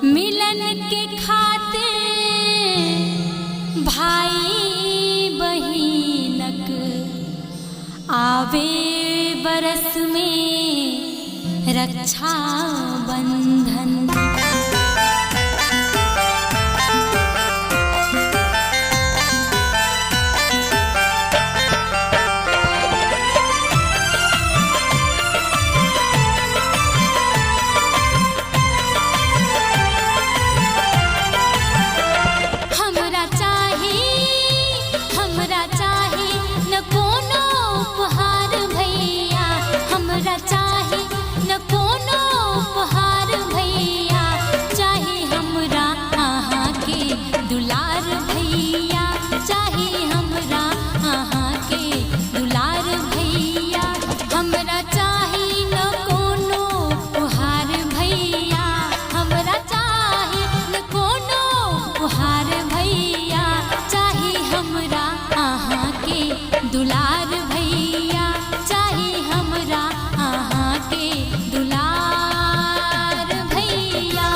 मिलन के खातिर भाई बहिनक आवे बरस में रक्षा बंधन। दुलार भैया चाहे हमरा आहा के दुलार भैया।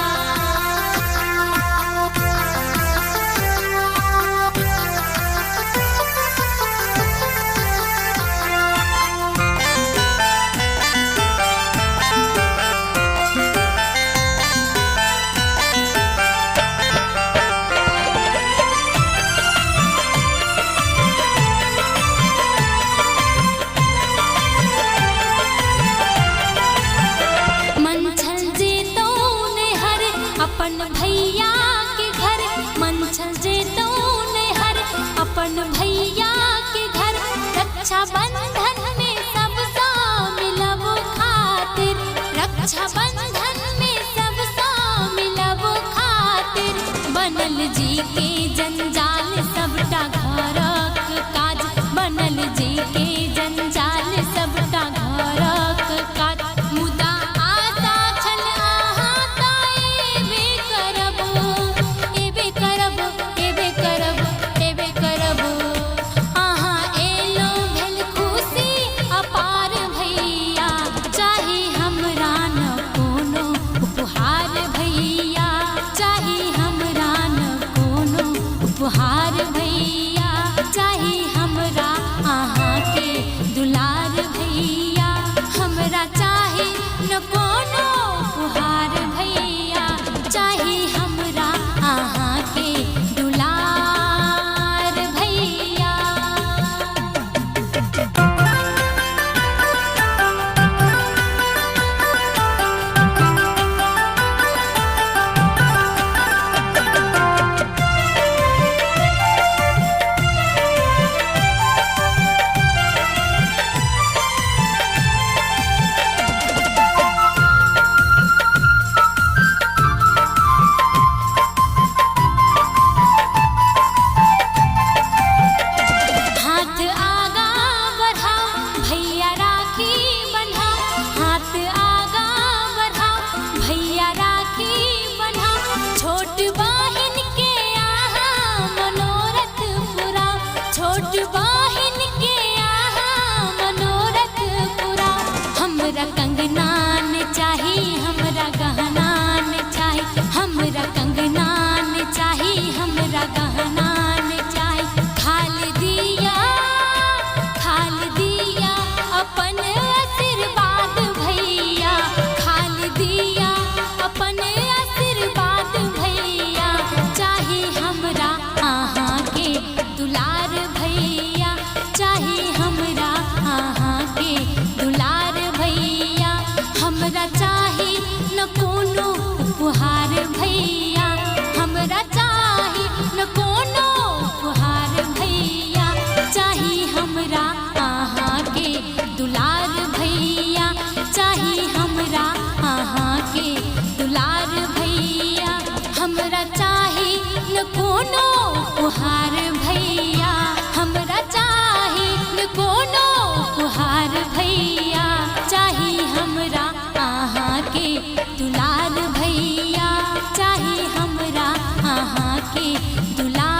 अपन भैया के घर मंचल जेतो नहर, अपन भैया के घर रक्षा बंधन में सब सा मिलब खातिर, रक्षा बंधन में सब सा मिलब खातिर। बनल जी के जंजाल सबटा घरक काज, बनल जी के जंजाल सबटा घरक काज। मुदा आशा छल उपहार भैया चाहे हमरा आहा के दुलार भैया, हमरा चाहे न कोनो उपहार भैया चाहे हमरा आहा के दुलार भैया। छोट बहिन के आहा मनोरथ पूरा, छोट बहिन के आहा मनोरथ पूरा। हमरा कंगना न चाही, हमरा गहना न चाही, हमरा कंगना न चाही, हमरा गहना न चाही। खाल दिया अपन आशीर्वाद भैया, खाल दिया अपन आशीर्वाद भैया चाहे हमरा आहा के दुलार भैया, चाहे हमरा आहा के दुलार भैया। हमरा चाहे न कोनो उपहार भैया, हमरा चाहे न कोनो उपहार भैया चाहे हमरा आहा के दुलार भैया, चाहे हमरा आहा के दुलार भैया। हमरा चाहे न कोनो उपहार भैया, हमरा चाहे न कोनो उपहार भैया चाहे हमरा आहा के दुलार भैया, चाहे हमरा आहा के दुलार